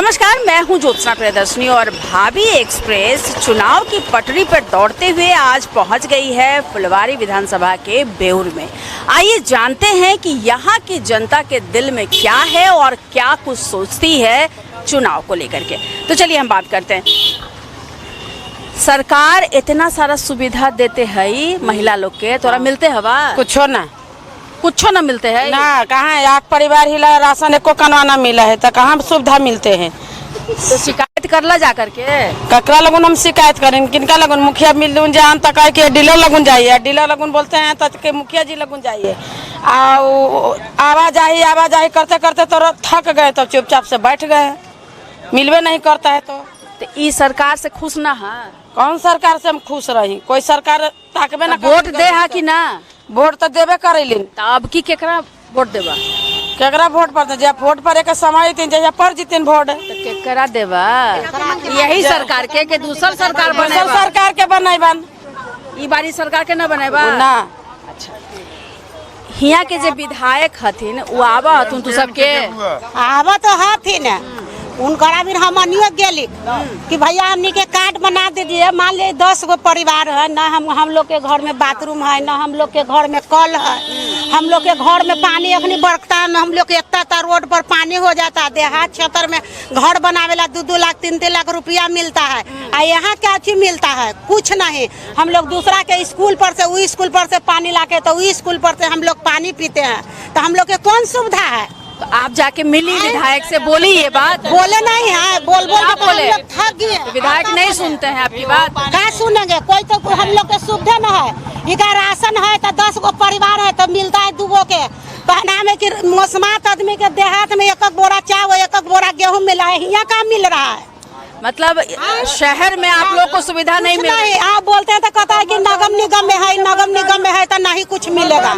नमस्कार, मैं हूं ज्योत्सना प्रियदर्शनी और भाभी एक्सप्रेस चुनाव की पटरी पर दौड़ते हुए आज पहुंच गई है फुलवारी विधानसभा के बेउर में। आइए जानते हैं कि यहां की जनता के दिल में क्या है और क्या कुछ सोचती है चुनाव को लेकर के। तो चलिए हम बात करते हैं। सरकार इतना सारा सुविधा देते है महिला लोग के, तोरा मिलते हवा कुछ ना मिलते हैं ना। कहाँ एक परिवार हिला राशन एको कनवाना मिला है तो कहाँ सुविधा मिलते हैं। तो शिकायत करला जा करके ककरा लगुन हम शिकायत करें, किनका लगुन मुखिया मिल जान तक के डीलर लगुन जाइए, डीलर लगुन बोलते हैं तो के मुखिया जी लगुन जाइए। आवाजाही करते करते तो थक गए, तो चुपचाप से बैठ गए, मिलवे नहीं करता है। तो इस सरकार से खुश ना है? कौन सरकार से हम खुश रही? कोई सरकार ताकबे ना। वोट दे है कि ना? वोट तो देवे करेलिन। अब की केकरा वोट देबा? केकरा वोट पर जब वोट पर एक समय तीन जब पर जीतिन वोट तो केकरा देबा? यही सरकार के दूसर सरकार बने? सरकार के बनाइबन। ई बारी सरकार के न बनेबा ना। अच्छा, हिया के जे विधायक हथिन वो आवा हथुन तू सबके? आवा तो हथिन, उनकरा भी हमनियो गेली कि भैया हमनी के कार्ड बना दीजिए। मान लीजिए 10 गो परिवार है ना, हम लोग के घर में बाथरूम है ना, हम लोग के घर में कल है, हम लोग के घर में पानी अखनी बरकता है, हम लोग के इतना रोड पर पानी हो जाता है। देहात क्षेत्र में घर बनावेला 2-2 लाख 3-3 लाख रुपया मिलता है, और यहाँ क्या चीज मिलता है? कुछ नहीं। हम लोग दूसरा के स्कूल पर से वो स्कूल पर से पानी लाके तो वो स्कूल पर से हम लोग पानी पीते हैं, तो हम लोग के कौन सुविधा है? तो आप जाके मिली विधायक से, बोली ये बात? बोले नहीं है, बोल के बोले? थक गए। तो विधायक नहीं सुनते हैं आपकी बात? क्या सुनेंगे? कोई तो हम लोग के सुविधा न है। इका राशन है तो 10 गो परिवार है तो मिलता है 2 गो के। पहना में कि मौसमात आदमी के देहात में 1 बोरा चावल 1 बोरा गेहूं मिला है, यहाँ क्या मिल रहा है? मतलब शहर में आप लोग को सुविधा नहीं मिल रही? आप बोलते हैं तो कहता है कि नगम निगम में है, नगम निगम में है तो नहीं कुछ मिलेगा।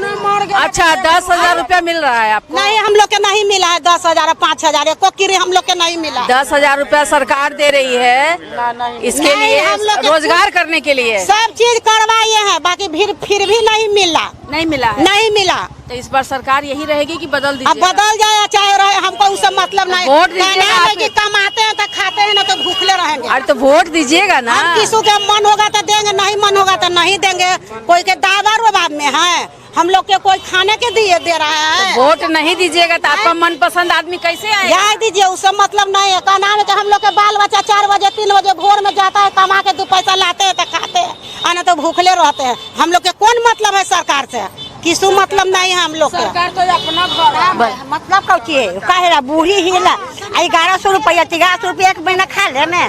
अच्छा, 10,000 रुपया मिल रहा है आपको? नहीं, हम लोग के नहीं मिला है। 10,000 5,000 एको किरी हम लोग के नहीं मिला। 10,000 रुपया सरकार दे रही है इसके लिए, रोजगार करने के लिए सब चीज करवाए हैं, बाकी फिर भी नहीं मिला। नहीं मिला है? नहीं मिला। तो इस बार सरकार यही रहेगी कि बदल दीजिए? अब बदल जाए चाहे रहे, हमको उससे मतलब नहीं। वोट दीजिएगा आप? कि कमाते हैं तो खाते हैं ना, तो भूखले रहेंगे। अरे तो वोट दीजिएगा ना। हम किसी के मन होगा तो देंगे, नहीं मन होगा तो नहीं देंगे। कोई के दावा रुबाब में है, हम लोग के कोई खाने के दे रहा है। तो वोट नहीं दीजिएगा तो आपका मनपसंद आदमी कैसे आएगा? जा दीजिए, उससे मतलब नहीं है। का नाम है कि हम लोग के बाल बच्चा 4 बजे 3 बजे भोर में जाता है, कमा के 2 पैसा लाते हैं तो खाते हैं, और तो भूखले रहते हैं। हम लोग के कौन मतलब है सरकार से? किसु मतलब नहीं है हम लोग के। सरकार तो अपना घर मतलब कौची है? कहे बूढ़ी हिला 1100 रुपया 1300 रुपया एक महीना खा ले में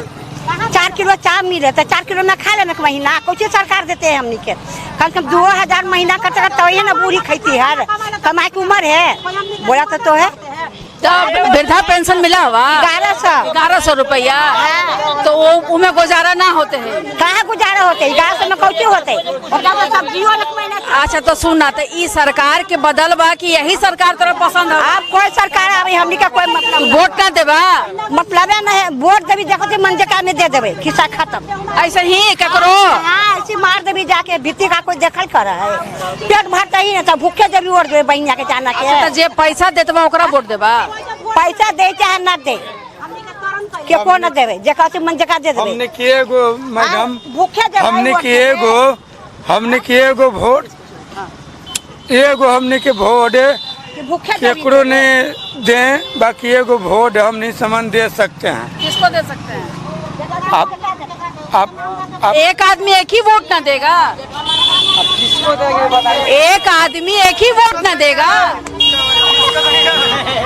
4 किलो चावल मिले तो 4 किलो ना खा ले महीना। कौची सरकार देते हैं हमनी के? कम से कम 2000 महीना करते तो ये ना बूढ़ी खेती है। कमाई की उम्र है, बोला तो है। तो वृद्धा पेंशन मिला हुआ 1100 रुपया, तो वो में गुजारा ना होते हैं? कहाँ गुजारा होते? 1100 में कौची होते? अच्छा, तो सुनना, तो ई सरकार के बदल बा कि यही सरकार तरह पसंद है? आप कोई सरकार आवे, हमनी का कोई मतलब वोट ना देबा? मतलब नहीं है। वोट देवी देखो मन जगह में दे देवे, खिस्सा खत्म। ऐसे ही ककरो ऐसी मार देवी जाके भित्ती का कोई देखल कर है। पेट भरता ही नहीं तो भूखे जब वोट देवे बहनिया के जाना के। तो जे पैसा देतबा ओकरा वोट देबा? पैसा दे चाहे ना दे के को न देवे, जका से मन जका दे देवे। हमने किए गो मैडम, भूखे जब हमने किए गो वोट, एगो हमने के वोट भूखे केकरो ने दे, बाकी एगो वोट हम नहीं समन दे सकते हैं। किसको दे सकते हैं? आप एक आदमी एक ही वोट ना देगा? किसको देंगे बताइए? एक आदमी एक ही वोट ना देगा?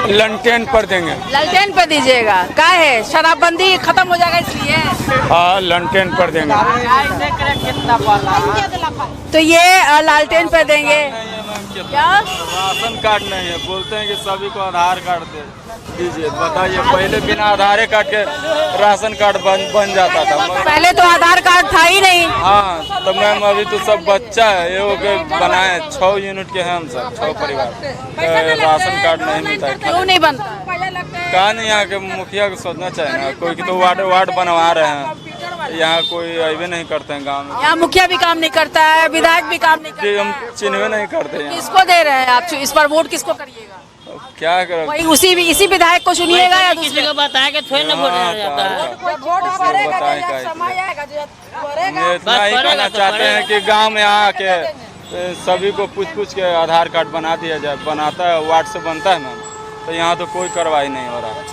लंटेन पर देंगे। लालटेन पे दीजिएगा? क्या है, शराबबंदी खत्म हो जाएगा इसलिए? हाँ, लंटेन पर देंगे। तो ये लालटेन पे देंगे क्या? राशन कार्ड नहीं है, बोलते हैं कि सभी को आधार कार्ड दीजिए। बताइए, पहले बिना आधार कार्ड के राशन कार्ड बन जाता था। पहले तो आधार कार्ड था ही नहीं। हाँ, तो मैम अभी तो सब बच्चा है, ये के बनाए 6 यूनिट के हैं हम सब, 6 परिवार, तो राशन कार्ड नहीं मिलता है। क्यों नहीं बनता? कहा नहीं, यहाँ के मुखिया को सोचना चाहिए ना। कोई तो वार्ड बनवा रहे हैं, यहाँ कोई अभी नहीं करते हैं गाँव में। यहाँ मुखिया भी काम नहीं करता है, विधायक भी काम नहीं करता है। हम चिन्हवे नहीं करते हैं। किसको दे रहे हैं आप? इस पर वोट किसको करिएगा? क्या करें? वही इसी विधायक को चुनिएगा या दूसरे किसी को बताया कि थोड़ी ना वोट जाता है। ये इतना ही कहना चाहते हैं कि गांव में आके सभी को पूछ के आधार कार्ड बना दिया जाए। बनाता है, वार्ड से बनता है मैम, तो यहाँ तो कोई कार्रवाई नहीं हो रहा है।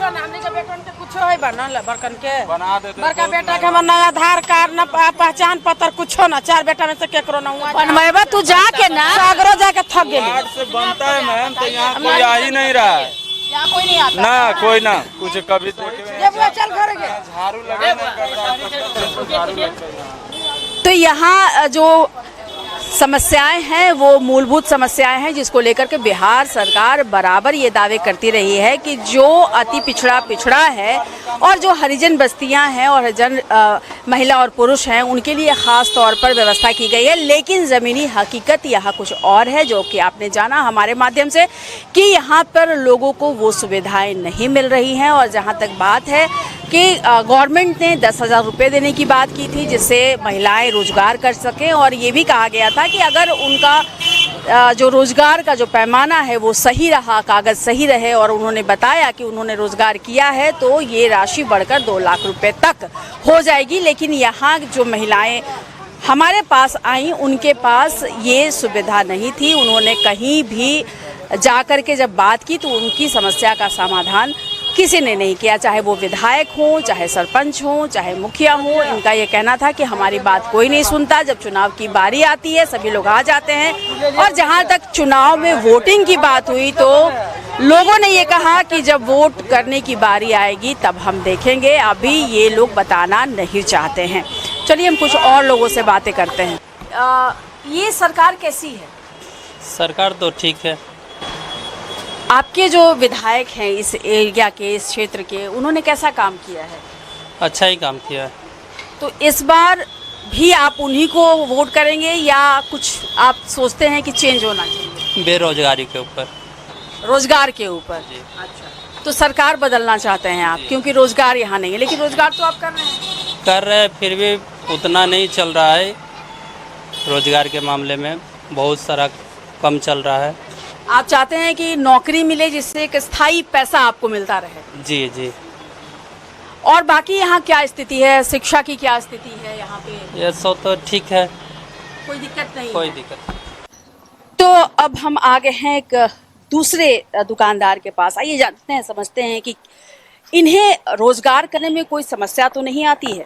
बना देते बड़का बेटा के हमर ना आधार कार्ड ना पहचान पत्र कुछो ना, 4 बेटा में से केकरो ना हुआ। बनवाएबा तू जाके ना, सागरो जाके थक गेली। वार्ड से बनता है मैम, तो यहाँ कोई आ ही नहीं रहा है। यहाँ कोई नहीं आता ना कोई ना कुछ कभी देखे चल घर गए। झाड़ू लगे नहीं कर रहा, झाड़ू लग गया। तो यहाँ जो समस्याएं हैं वो मूलभूत समस्याएं हैं, जिसको लेकर के बिहार सरकार बराबर ये दावे करती रही है कि जो अति पिछड़ा है और जो हरिजन बस्तियां हैं और हरिजन महिला और पुरुष हैं, उनके लिए खास तौर पर व्यवस्था की गई है। लेकिन ज़मीनी हकीकत यहाँ कुछ और है, जो कि आपने जाना हमारे माध्यम से कि यहाँ पर लोगों को वो सुविधाएं नहीं मिल रही हैं। और जहाँ तक बात है कि गवर्नमेंट ने 10,000 रुपये देने की बात की थी, जिससे महिलाएं रोजगार कर सकें, और ये भी कहा गया था कि अगर उनका जो रोजगार का जो पैमाना है वो सही रहा, कागज सही रहे, और उन्होंने बताया कि उन्होंने रोजगार किया है, तो ये राशि बढ़कर 2 लाख रुपए तक हो जाएगी। लेकिन यहाँ जो महिलाएं हमारे पास आई, उनके पास ये सुविधा नहीं थी। उन्होंने कहीं भी जाकर के जब बात की तो उनकी समस्या का समाधान किसी ने नहीं किया, चाहे वो विधायक हो, चाहे सरपंच हो, चाहे मुखिया हो। इनका ये कहना था कि हमारी बात कोई नहीं सुनता, जब चुनाव की बारी आती है सभी लोग आ जाते हैं। और जहां तक चुनाव में वोटिंग की बात हुई तो लोगों ने ये कहा कि जब वोट करने की बारी आएगी तब हम देखेंगे, अभी ये लोग बताना नहीं चाहते हैं। चलिए हम कुछ और लोगों से बातें करते हैं। ये सरकार कैसी है? सरकार तो ठीक है। आपके जो विधायक हैं इस एरिया के, इस क्षेत्र के, उन्होंने कैसा काम किया है? अच्छा ही काम किया है। तो इस बार भी आप उन्हीं को वोट करेंगे या कुछ आप सोचते हैं कि चेंज होना चाहिए? बेरोजगारी के ऊपर। रोजगार के ऊपर? अच्छा, तो सरकार बदलना चाहते हैं आप, क्योंकि रोजगार यहाँ नहीं है। लेकिन रोजगार तो आप कर रहे हैं। कर रहे हैं, फिर भी उतना नहीं चल रहा है। रोजगार के मामले में बहुत सारा कम चल रहा है। आप चाहते हैं कि नौकरी मिले जिससे एक स्थायी पैसा आपको मिलता रहे? जी जी। और बाकी यहाँ क्या स्थिति है? शिक्षा की क्या स्थिति है यहाँ पे? ये सब तो ठीक है, कोई दिक्कत नहीं? कोई दिक्कत। तो अब हम आ गए हैं एक दूसरे दुकानदार के पास। आइए जानते हैं, समझते हैं कि इन्हें रोजगार करने में कोई समस्या तो नहीं आती है।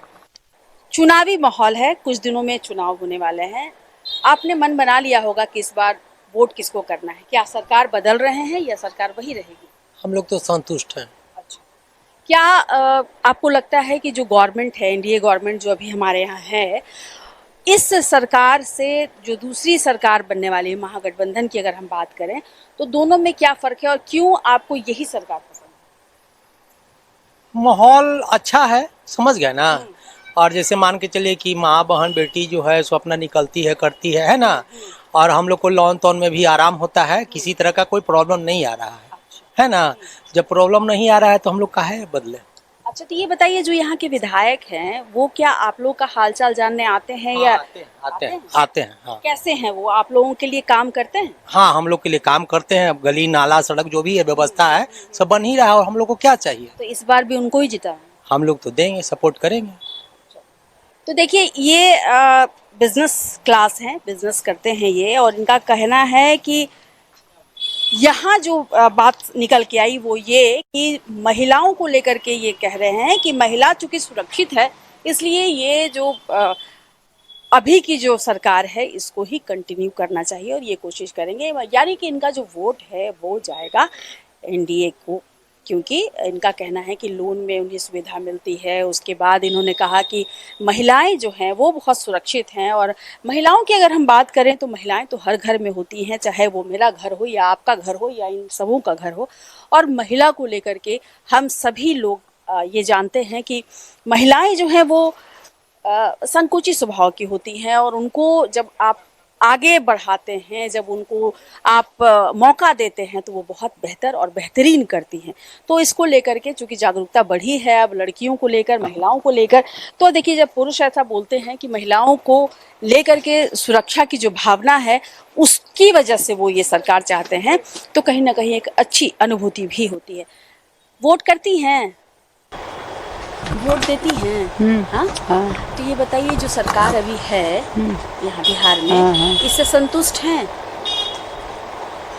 चुनावी माहौल है, कुछ दिनों में चुनाव होने वाले हैं। आपने मन बना लिया होगा कि इस बार वोट किसको करना है। क्या सरकार बदल रहे हैं या सरकार वही रहेगी? हम लोग तो संतुष्ट हैं। अच्छा, क्या आपको लगता है कि जो गवर्नमेंट है, एनडीए गवर्नमेंट जो अभी हमारे यहाँ है, इस सरकार से जो दूसरी सरकार बनने वाली है, महागठबंधन की अगर हम बात करें, तो दोनों में क्या फर्क है और क्यों आपको यही सरकार पसंद है? माहौल अच्छा है, समझ गए ना। और जैसे मान के चलिए कि माँ बहन बेटी जो है सो अपना निकलती है, करती है ना। और हम लोग को लॉन तोन में भी आराम होता है, किसी तरह का कोई प्रॉब्लम नहीं आ रहा है ना। जब प्रॉब्लम नहीं आ रहा है तो हम लोग काहे बदले। अच्छा, तो ये बताइए, जो यहाँ के विधायक हैं वो क्या आप लोग का हालचाल जानने आते हैं या आते हैं। हाँ। कैसे हैं वो? आप लोगों के लिए काम करते हैं? हाँ, हम लोग के लिए काम करते हैं। गली नाला सड़क जो भी है व्यवस्था है सब बन ही रहा है, और हम लोग को क्या चाहिए। तो इस बार भी उनको ही जिता? हम लोग तो देंगे, सपोर्ट करेंगे। तो देखिए, ये बिजनेस क्लास हैं, बिजनेस करते हैं ये, और इनका कहना है कि यहाँ जो बात निकल के आई वो ये कि महिलाओं को लेकर के ये कह रहे हैं कि महिला चूंकि सुरक्षित है, इसलिए ये जो अभी की जो सरकार है इसको ही कंटिन्यू करना चाहिए और ये कोशिश करेंगे। यानी कि इनका जो वोट है वो जाएगा एनडीए को, क्योंकि इनका कहना है कि लोन में उन्हें सुविधा मिलती है। उसके बाद इन्होंने कहा कि महिलाएं जो हैं वो बहुत सुरक्षित हैं, और महिलाओं की अगर हम बात करें तो महिलाएं तो हर घर में होती हैं, चाहे वो मेरा घर हो या आपका घर हो या इन सबों का घर हो। और महिला को लेकर के हम सभी लोग ये जानते हैं कि महिलाएं जो हैं वो संकुचित स्वभाव की होती हैं, और उनको जब आप आगे बढ़ाते हैं, जब उनको आप मौका देते हैं तो वो बहुत बेहतर और बेहतरीन करती हैं। तो इसको लेकर के चूंकि जागरूकता बढ़ी है अब लड़कियों को लेकर, महिलाओं को लेकर, तो देखिए जब पुरुष ऐसा बोलते हैं कि महिलाओं को लेकर के सुरक्षा की जो भावना है उसकी वजह से वो ये सरकार चाहते हैं, तो कहीं ना कहीं एक अच्छी अनुभूति भी होती है। वोट करती हैं, वोट देती हैं? हाँ? तो ये बताइए जो सरकार अभी है यहाँ बिहार में, इससे संतुष्ट हैं?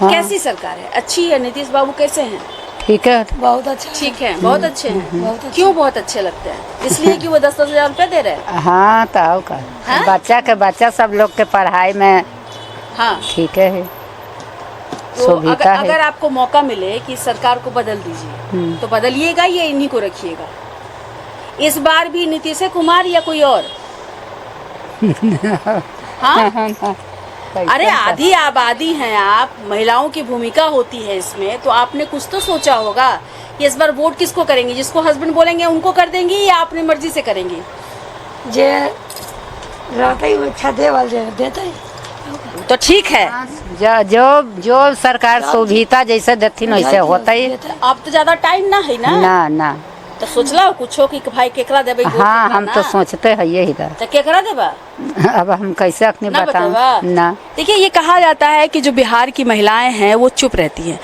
कैसी सरकार है? अच्छी है? नीतीश बाबू कैसे हैं? ठीक है, बहुत अच्छा। ठीक है, बहुत अच्छे हैं। क्यों बहुत अच्छे लगते हैं? इसलिए कि वो 10-10 हजार रुपया दे रहे हैं? हाँ तो आओ का हाँ? बच्चा सब लोग के पढ़ाई में हाँ, ठीक है, तो सुविधा है। अगर आपको मौका मिले कि सरकार को बदल दीजिए तो बदलिएगा या इन्हीं को रखिएगा? इस बार भी नीतीश कुमार या कोई और? हाँ? अरे आधी आबादी हैं आप, महिलाओं की भूमिका होती है इसमें, तो आपने कुछ तो सोचा होगा कि इस बार वोट किसको करेंगे? जिसको हस्बैंड बोलेंगे उनको कर देंगी या अपनी मर्जी से करेंगी? जे रहता ही अच्छा देवल जे देता ही। तो ठीक है, जो सरकार सुविधा जैसे देती वैसे होता ही। अब तो ज्यादा टाइम ना है ना? ना तो सोचला कुछो कि भाई केकरा देबे वोट? हाँ, हम ना? तो सोचते हैं यही था। तो केकरा देबा? अब हम कैसे अपने ना बताऊं? बतावा? ना। देखिए ये कहा जाता है कि जो बिहार की महिलाएं हैं वो चुप रहती हैं,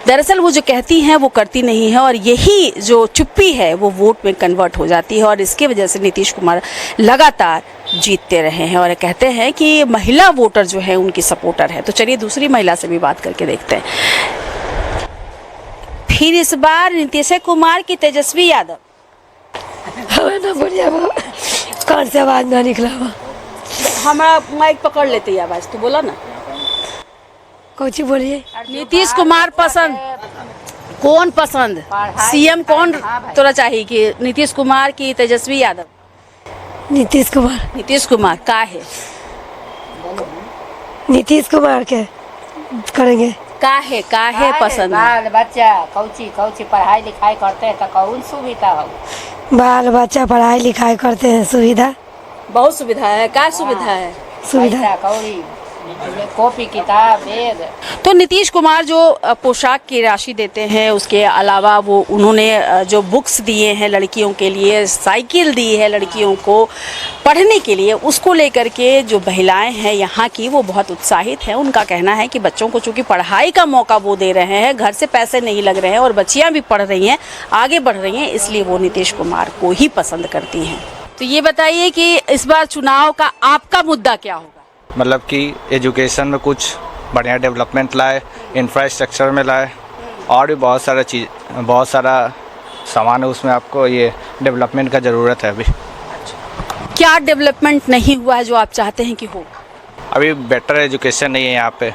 दरअसल वो जो कहती हैं वो करती नहीं है, और यही जो चुप्पी है वो वोट में कन्वर्ट हो जाती है, और इसकी वजह से नीतीश कुमार लगातार जीतते रहे हैं और कहते हैं कि महिला वोटर जो है उनकी सपोर्टर है। तो चलिए दूसरी महिला से भी बात करके देखते हैं। फिर इस बार नीतीश कुमार की तेजस्वी यादव? हमें ना बढ़िया कान से आवाज ना निकला हुआ। हमारा माइक पकड़ लेते ही आवाज, तो बोला ना। कौची बोलिए? नीतीश कुमार पसंद? कौन पसंद? सीएम कौन तोरा चाहिए, कि नीतीश कुमार की तेजस्वी यादव? नीतीश कुमार। नीतीश कुमार का है? नीतीश कुमार के करेंगे। का है पसंद? बाल बच्चा कौची पढ़ाई लिखाई करते हैं तो कौन सुविधा हो? बाल बच्चा पढ़ाई लिखाई करते हैं, सुविधा बहुत सुविधा है। का सुविधा है? सुविधा कौड़ी, कॉपी किताब बैग। तो नीतीश कुमार जो पोशाक की राशि देते हैं, उसके अलावा वो उन्होंने जो बुक्स दिए हैं लड़कियों के लिए, साइकिल दी है लड़कियों को पढ़ने के लिए, उसको लेकर के जो महिलाएं हैं यहाँ की वो बहुत उत्साहित हैं। उनका कहना है कि बच्चों को चूंकि पढ़ाई का मौका वो दे रहे हैं, घर से पैसे नहीं लग रहे हैं और बच्चियाँ भी पढ़ रही हैं, आगे बढ़ रही हैं, इसलिए वो नीतीश कुमार को ही पसंद करती हैं। तो ये बताइए कि इस बार चुनाव का आपका मुद्दा क्या होगा? मतलब कि एजुकेशन में कुछ बढ़िया डेवलपमेंट लाए, इंफ्रास्ट्रक्चर में लाए, और भी बहुत सारा सामान है उसमें, आपको ये डेवलपमेंट का ज़रूरत है। अभी क्या डेवलपमेंट नहीं हुआ है जो आप चाहते हैं कि हो? अभी बेटर एजुकेशन नहीं है यहाँ पे,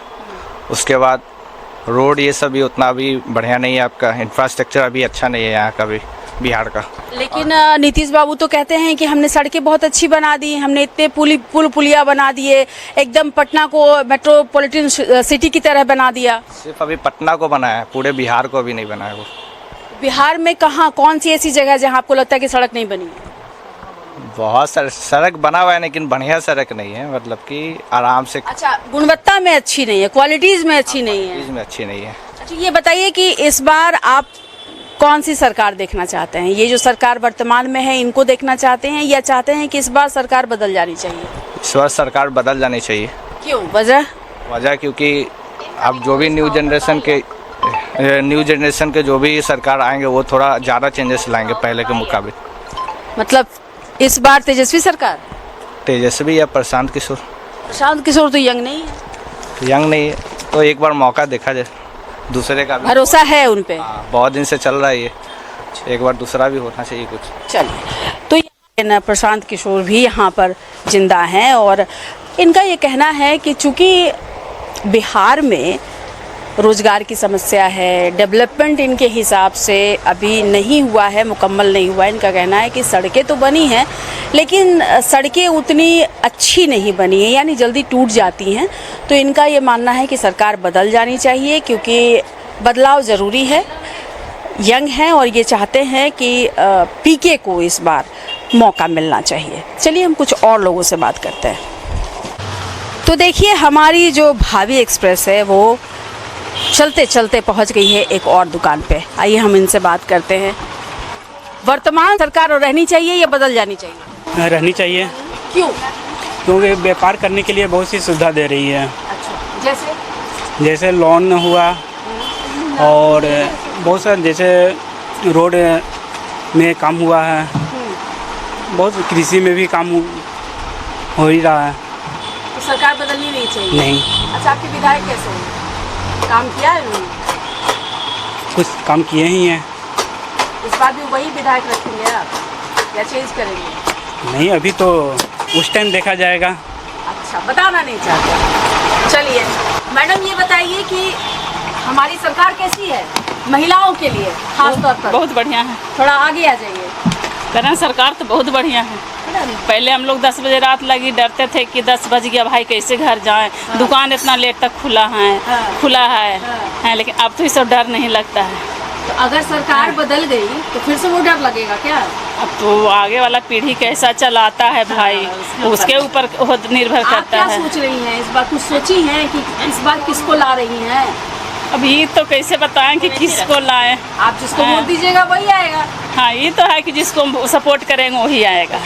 उसके बाद रोड ये सब भी उतना भी बढ़िया नहीं है, आपका इंफ्रास्ट्रक्चर अभी अच्छा नहीं है यहाँ का भी बिहार का। लेकिन नीतीश बाबू तो कहते हैं कि हमने सड़कें बहुत अच्छी बना दी, हमने इतने पुलिया बना दिए, एकदम पटना को मेट्रोपॉलिटन सिटी की तरह बना दिया। सिर्फ अभी पटना को बनाया है, पूरे बिहार को अभी नहीं बनाया वो। बिहार में कहाँ, कौन सी ऐसी जगह है जहाँ आपको लगता है कि सड़क नहीं बनी? बहुत सारे सड़क बना हुआ है लेकिन बढ़िया सड़क नहीं है, मतलब कि आराम से। अच्छा, गुणवत्ता में अच्छी नहीं है, क्वालिटीज में अच्छी नहीं है। में अच्छी नहीं है। अच्छा ये बताइए कि इस बार आप कौन सी सरकार देखना चाहते हैं? ये जो सरकार वर्तमान में है इनको देखना चाहते हैं, या चाहते हैं कि इस बार सरकार बदल जानी चाहिए? इस बार सरकार बदल जानी चाहिए। क्यों? वजह क्योंकि अब जो भी न्यू जनरेशन के जो भी सरकार आएंगे वो थोड़ा ज़्यादा चेंजेस लाएंगे पहले के मुकाबले। मतलब इस बार तेजस्वी सरकार? तेजस्वी या प्रशांत किशोर? प्रशांत किशोर तो यंग नहीं है। यंग नहीं है तो एक बार मौका देखा जाए, दूसरे का भी भरोसा है उन पे? बहुत दिन से चल रहा है ये, एक बार दूसरा भी होना चाहिए कुछ। चलिए, तो ये प्रशांत किशोर भी यहाँ पर जिंदा हैं और इनका ये कहना है कि चूंकि बिहार में रोजगार की समस्या है, डेवलपमेंट इनके हिसाब से अभी नहीं हुआ है, मुकम्मल नहीं हुआ है। इनका कहना है कि सड़कें तो बनी हैं लेकिन सड़कें उतनी अच्छी नहीं बनी है, यानी जल्दी टूट जाती हैं। तो इनका ये मानना है कि सरकार बदल जानी चाहिए क्योंकि बदलाव ज़रूरी है। यंग हैं और ये चाहते हैं कि पीके को इस बार मौका मिलना चाहिए। चलिए हम कुछ और लोगों से बात करते हैं। तो देखिए हमारी जो भाभी एक्सप्रेस है वो चलते चलते पहुंच गई है एक और दुकान पे। आइए हम इनसे बात करते हैं। वर्तमान सरकार रहनी चाहिए या बदल जानी चाहिए? रहनी चाहिए। क्यों? क्योंकि व्यापार करने के लिए बहुत सी सुविधा दे रही है। अच्छा, जैसे लोन हुआ और बहुत सारे जैसे रोड में काम हुआ है, बहुत कृषि में भी काम हो ही रहा है। तो सरकार बदलनी नहीं चाहिए? नहीं। अच्छा, आपके विधायक कैसे हैं? काम किया है उन्होंने? कुछ काम किए ही हैं। इस बार भी वही विधायक रखेंगे आप या चेंज करेंगे? नहीं, अभी तो उस टाइम देखा जाएगा। अच्छा, बताना नहीं चाहते। चलिए मैडम ये बताइए कि हमारी सरकार कैसी है महिलाओं के लिए खास तौर पर? बहुत बढ़िया है। थोड़ा आगे आ जाइए। करें सरकार तो बहुत बढ़िया है। पहले हम लोग 10 बजे रात लगी डरते थे कि 10 बज गया भाई कैसे घर जाएं। दुकान इतना लेट तक खुला है, लेकिन अब तो ये सब डर नहीं लगता है। तो अगर सरकार बदल गई तो फिर से वो डर लगेगा क्या? अब तो आगे वाला पीढ़ी कैसा चलाता है भाई, उसके ऊपर निर्भर आप करता क्या है। सोच रही हैं इस बार? कुछ सोची हैं कि इस बार किसको ला रही हैं? अभी तो कैसे बताएं कि किसको लाएं। आप जिसको वोट दीजिएगा वही आएगा। हाँ, ये तो है कि जिसको सपोर्ट करेंगे वही आएगा,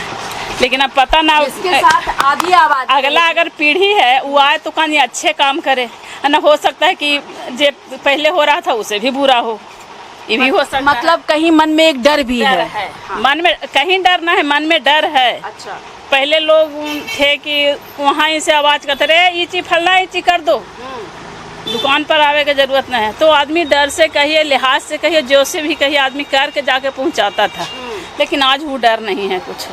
लेकिन अब पता ना इसके साथ आधी आवाज अगला अगर पीढ़ी है वो आए तो कहीं अच्छे काम करे, ना हो सकता है कि जो पहले हो रहा था उसे भी बुरा हो, ये भी हो सकता है। मतलब कहीं मन में एक डर भी है। हाँ। मन में कहीं डर ना है, मन में डर है। अच्छा, पहले लोग थे कि वहाँ से आवाज करते रहे ये चीज फलना ये चीज कर दो, दुकान पर आवे की जरूरत नहीं है, तो आदमी डर से कहिए लिहाज से कहिए जो से भी कहिए आदमी करके जाके पहुँचाता था, लेकिन आज वो डर नहीं है कुछ।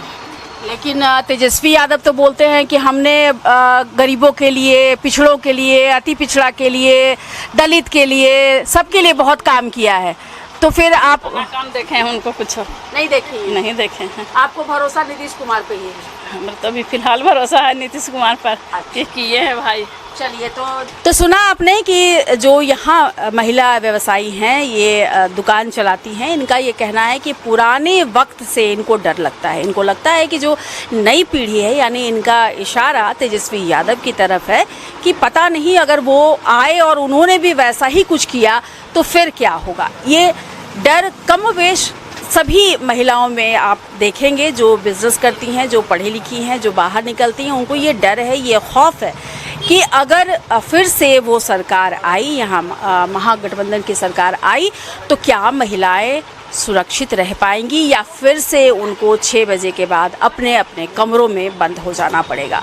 लेकिन तेजस्वी यादव तो बोलते हैं कि हमने गरीबों के लिए, पिछड़ों के लिए, अति पिछड़ा के लिए, दलित के लिए, सबके लिए बहुत काम किया है। तो फिर आप काम देखे हैं उनको? कुछ नहीं देखे? नहीं देखे हैं। आपको भरोसा नीतीश कुमार पे ही है? हमारा तो अभी फिलहाल भरोसा है नीतीश कुमार पर, ये किए हैं भाई। चलिए, तो सुना आपने कि जो यहाँ महिला व्यवसायी हैं ये दुकान चलाती हैं, इनका ये कहना है कि पुराने वक्त से इनको डर लगता है। इनको लगता है कि जो नई पीढ़ी है, यानी इनका इशारा तेजस्वी यादव की तरफ है कि पता नहीं अगर वो आए और उन्होंने भी वैसा ही कुछ किया तो फिर क्या होगा। ये डर कमोवेश सभी महिलाओं में आप देखेंगे, जो बिजनेस करती हैं, जो पढ़ी लिखी हैं, जो बाहर निकलती हैं, उनको ये डर है, ये खौफ है कि अगर फिर से वो सरकार आई, यहाँ महागठबंधन की सरकार आई, तो क्या महिलाएं सुरक्षित रह पाएंगी या फिर से उनको 6 बजे के बाद अपने अपने कमरों में बंद हो जाना पड़ेगा।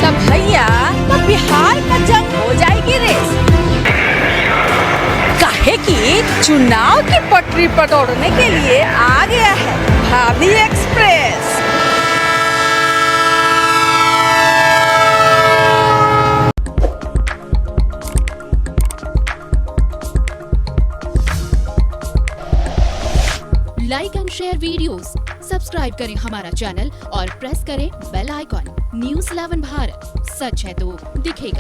तब भैया तब बिहार का जंग हो जाएगी रेस, काहे कि चुनाव की पटरी पर दौड़ने के लिए आ गया है भाभी express. Like and share videos, subscribe करें हमारा चैनल और प्रेस करें बेल आइकॉन। न्यूज़ 11 भारत, सच है तो दिखेगा।